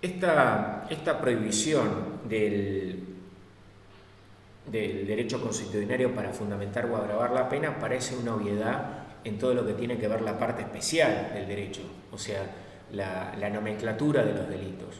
Esta prohibición del derecho consuetudinario para fundamentar o agravar la pena parece una obviedad en todo lo que tiene que ver la parte especial del derecho, o sea, la nomenclatura de los delitos.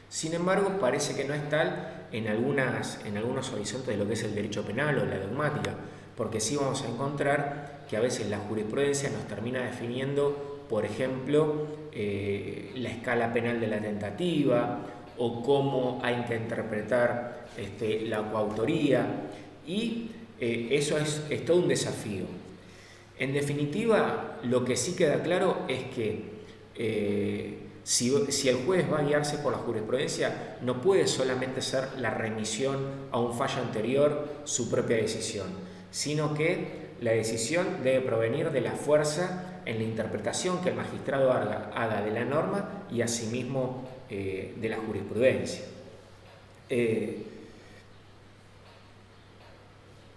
Sin embargo, parece que no es tal en algunos horizontes de lo que es el derecho penal o la dogmática, porque sí vamos a encontrar que a veces la jurisprudencia nos termina definiendo, por ejemplo, la escala penal de la tentativa o cómo hay que interpretar la coautoría, y eso es todo un desafío. En definitiva, lo que sí queda claro es que si el juez va a guiarse por la jurisprudencia, no puede solamente ser la remisión a un fallo anterior su propia decisión, sino que la decisión debe provenir de la fuerza en la interpretación que el magistrado haga de la norma y asimismo de la jurisprudencia.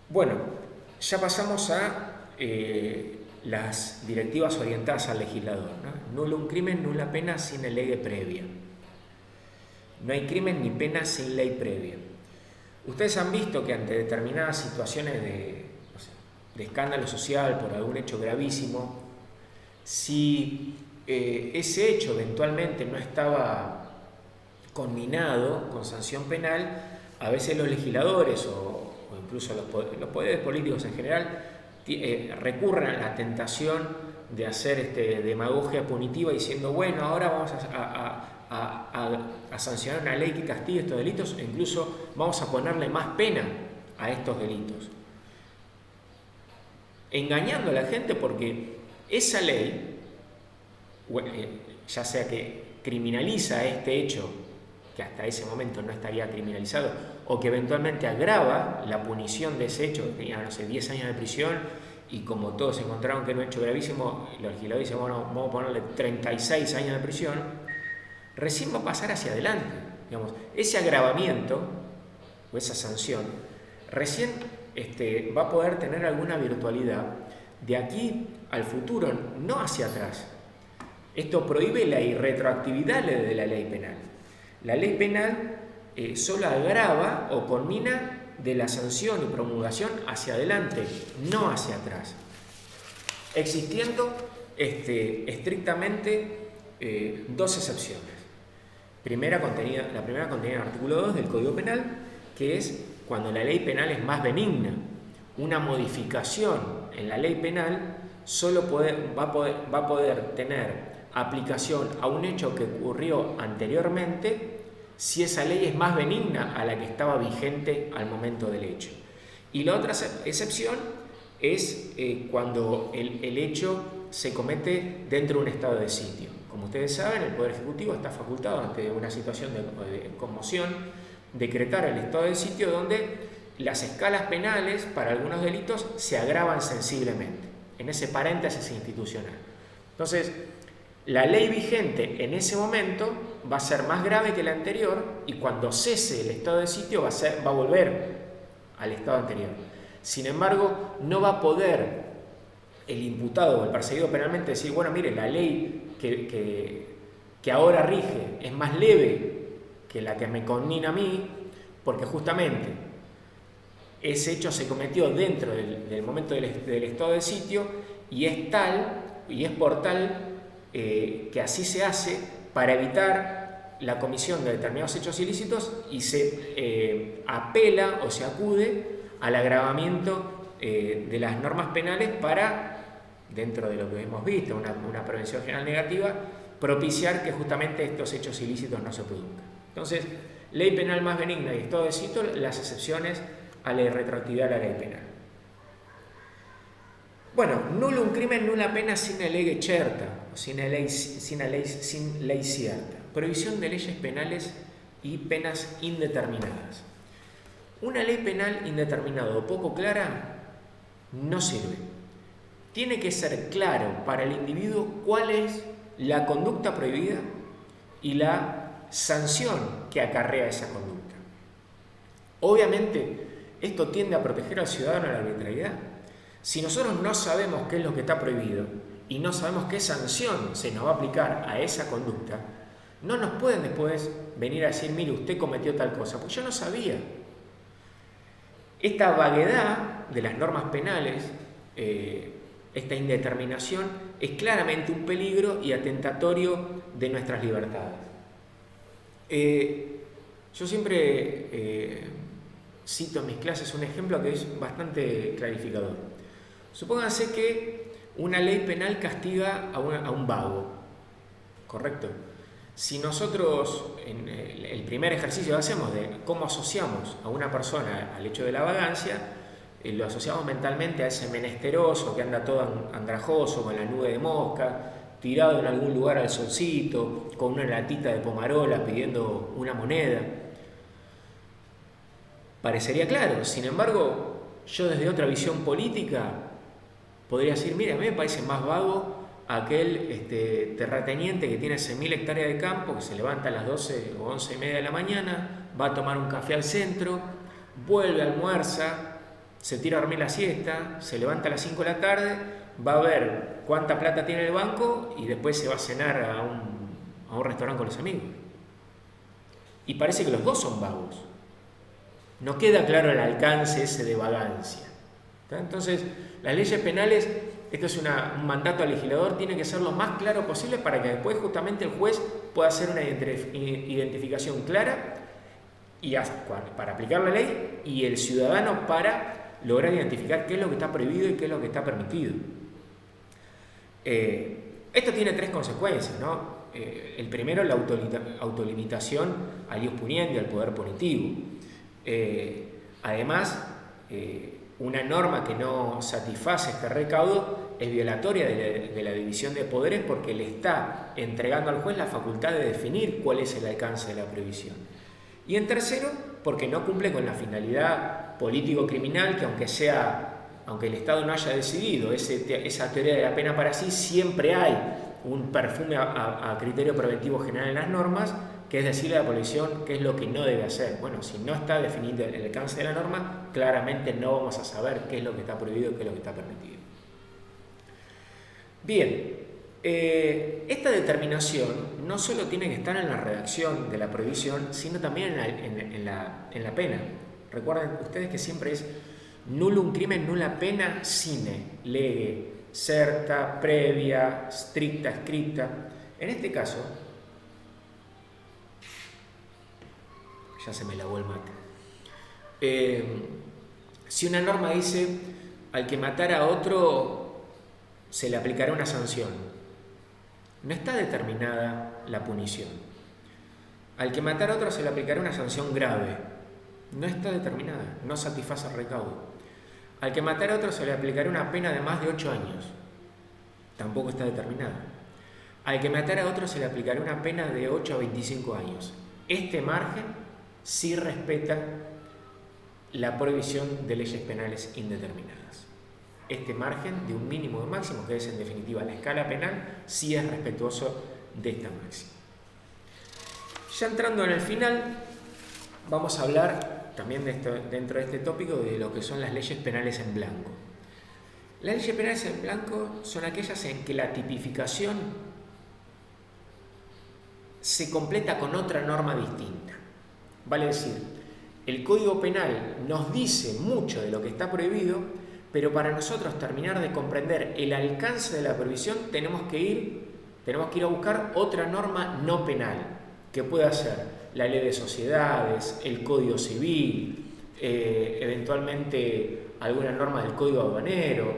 Bueno, ya pasamos a las directivas orientadas al legislador, ¿no? Nulo un crimen, nula pena sin lege previa. No hay crimen ni pena sin ley previa. Ustedes han visto que ante determinadas situaciones de escándalo social por algún hecho gravísimo, si ese hecho eventualmente no estaba conminado con sanción penal, a veces los legisladores o incluso los poderes políticos en general recurren a la tentación de hacer demagogia punitiva diciendo, bueno, ahora vamos a sancionar una ley que castigue estos delitos e incluso vamos a ponerle más pena a estos delitos, engañando a la gente, porque esa ley, ya sea que criminaliza este hecho que hasta ese momento no estaría criminalizado, o que eventualmente agrava la punición de ese hecho, que tenía, no sé, 10 años de prisión, y como todos encontraron que era un hecho gravísimo, los legisladores dicen, bueno, vamos a ponerle 36 años de prisión, recién va a pasar hacia adelante. Digamos, ese agravamiento, o esa sanción, recién va a poder tener alguna virtualidad de aquí al futuro, no hacia atrás. Esto prohíbe la irretroactividad de la ley penal. La ley penal solo agrava o conmina de la sanción y promulgación hacia adelante, no hacia atrás, existiendo estrictamente dos excepciones. La primera contenida en el artículo 2 del Código Penal, que es cuando la ley penal es más benigna. Una modificación en la ley penal solo va a poder tener aplicación a un hecho que ocurrió anteriormente si esa ley es más benigna a la que estaba vigente al momento del hecho. Y la otra excepción es cuando el hecho se comete dentro de un estado de sitio. Como ustedes saben, el Poder Ejecutivo está facultado ante una situación de conmoción decretar el estado de sitio donde las escalas penales para algunos delitos se agravan sensiblemente, en ese paréntesis institucional. Entonces, la ley vigente en ese momento va a ser más grave que la anterior, y cuando cese el estado de sitio va a volver al estado anterior. Sin embargo, no va a poder el imputado o el perseguido penalmente decir, bueno, mire, la ley que ahora rige es más leve que la que me conmina a mí, porque justamente ese hecho se cometió dentro del momento del estado de sitio, y es por tal que así se hace para evitar la comisión de determinados hechos ilícitos, y se apela o se acude al agravamiento de las normas penales para, dentro de lo que hemos visto, una prevención general negativa, propiciar que justamente estos hechos ilícitos no se produzcan. Entonces, ley penal más benigna y estado de sitio, las excepciones a la irretroactividad de la ley penal. Bueno, nulo un crimen, nula pena sine lege certa, o sin ley cierta. Prohibición de leyes penales y penas indeterminadas. Una ley penal indeterminada o poco clara no sirve. Tiene que ser claro para el individuo cuál es la conducta prohibida y la sanción que acarrea esa conducta. Obviamente, esto tiende a proteger al ciudadano de la arbitrariedad. Si nosotros no sabemos qué es lo que está prohibido y no sabemos qué sanción se nos va a aplicar a esa conducta, No nos pueden después venir a decir, mire, usted cometió tal cosa, porque yo no sabía. Esta vaguedad de las normas penales, esta indeterminación, es claramente un peligro y atentatorio de nuestras libertades. Yo siempre cito en mis clases un ejemplo que es bastante clarificador. Supónganse que una ley penal castiga a un vago, ¿correcto? Si nosotros, en el primer ejercicio que hacemos de cómo asociamos a una persona al hecho de la vagancia, lo asociamos mentalmente a ese menesteroso que anda todo andrajoso, con la nube de mosca, tirado en algún lugar al solcito, con una latita de pomarola pidiendo una moneda. Parecería claro, sin embargo, yo desde otra visión política podría decir, mira, a mí me parece más vago aquel terrateniente que tiene 6.000 hectáreas de campo, que se levanta a las 12 o 11 y media de la mañana, va a tomar un café al centro, vuelve, almuerza, se tira a dormir la siesta, se levanta a las 5 de la tarde, va a ver cuánta plata tiene el banco y después se va a cenar a un restaurante con los amigos. Y parece que los dos son vagos. No queda claro el alcance ese de vagancia. Entonces, las leyes penales, esto es un mandato al legislador, tiene que ser lo más claro posible para que después justamente el juez pueda hacer una identificación clara y para aplicar la ley, y el ciudadano para lograr identificar qué es lo que está prohibido y qué es lo que está permitido. Esto tiene tres consecuencias, ¿no? El primero, la autolimitación al ius puniendi, al poder punitivo. Además, una norma que no satisface este recaudo es violatoria de la división de poderes, porque le está entregando al juez la facultad de definir cuál es el alcance de la prohibición. Y en tercero, porque no cumple con la finalidad político-criminal, que aunque el Estado no haya decidido esa teoría de la pena para sí, siempre hay un perfume a criterio preventivo general en las normas, que es decirle a la población qué es lo que no debe hacer. Bueno, si no está definido el alcance de la norma, claramente no vamos a saber qué es lo que está prohibido y qué es lo que está permitido. Bien, esta determinación no solo tiene que estar en la redacción de la prohibición, sino también en la pena. Recuerden ustedes que siempre es nullum crimen nulla pena sine lege, certa, previa, stricta, escrita. En este caso, ya se me lavó el mate. Si una norma dice al que matara a otro se le aplicará una sanción, no está determinada la punición. Al que matara a otro se le aplicará una sanción grave, no está determinada, no satisface el recaudo. Al que matara a otro se le aplicará una pena de más de 8 años, tampoco está determinada. Al que matara a otro se le aplicará una pena de 8 a 25 años. Este margen sí respeta la prohibición de leyes penales indeterminadas. Este margen de un mínimo y un máximo, que es en definitiva la escala penal, sí es respetuoso de esta máxima. Ya entrando en el final, vamos a hablar también dentro de este tópico de lo que son las leyes penales en blanco. Las leyes penales en blanco son aquellas en que la tipificación se completa con otra norma distinta. Vale decir, el Código Penal nos dice mucho de lo que está prohibido, pero para nosotros terminar de comprender el alcance de la prohibición tenemos que ir a buscar otra norma no penal, que pueda ser la ley de sociedades, el Código Civil, eventualmente alguna norma del Código Aduanero,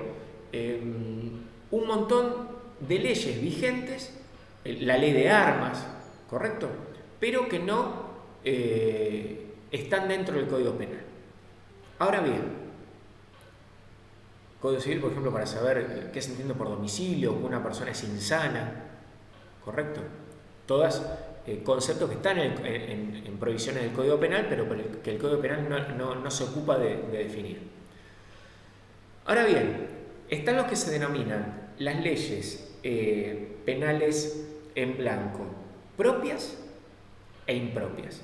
un montón de leyes vigentes, la ley de armas, ¿correcto? Pero que no están dentro del Código Penal. Ahora bien, Código Civil, por ejemplo, para saber qué se entiende por domicilio, que una persona es insana, ¿correcto? Todas conceptos que están en prohibiciones del Código Penal, pero que el Código Penal no se ocupa de definir. Ahora bien, están los que se denominan las leyes penales en blanco, propias e impropias.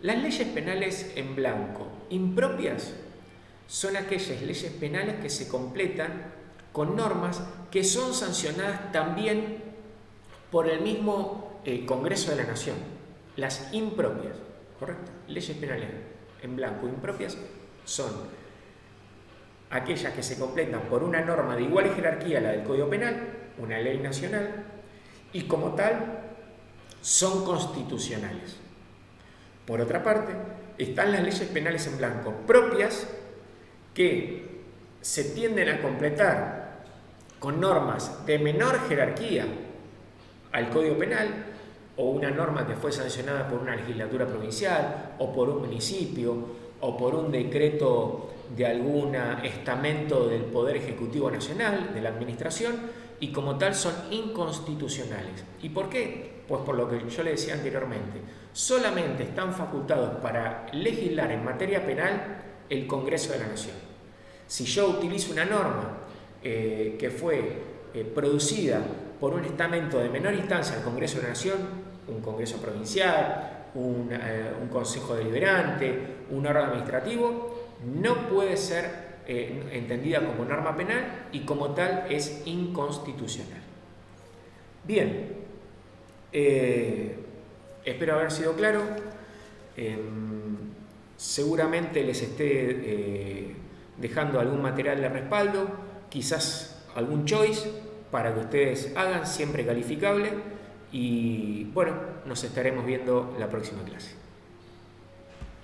Las leyes penales en blanco impropias son aquellas leyes penales que se completan con normas que son sancionadas también por el mismo Congreso de la Nación. Las impropias, ¿correcto? Leyes penales en blanco impropias son aquellas que se completan por una norma de igual jerarquía a la del Código Penal, una ley nacional, y como tal son constitucionales. Por otra parte, están las leyes penales en blanco propias que se tienden a completar con normas de menor jerarquía al Código Penal, o una norma que fue sancionada por una legislatura provincial, o por un municipio, o por un decreto de algún estamento del Poder Ejecutivo Nacional, de la Administración, y como tal son inconstitucionales. ¿Y por qué? Pues por lo que yo le decía anteriormente, solamente están facultados para legislar en materia penal el Congreso de la Nación. Si yo utilizo una norma que fue producida por un estamento de menor instancia al Congreso de la Nación, un Congreso provincial, un Consejo Deliberante, un órgano administrativo, no puede ser entendida como norma penal y como tal es inconstitucional. Bien, espero haber sido claro. Seguramente les esté dejando algún material de respaldo, quizás algún choice para que ustedes hagan, siempre calificable. Y bueno, nos estaremos viendo la próxima clase.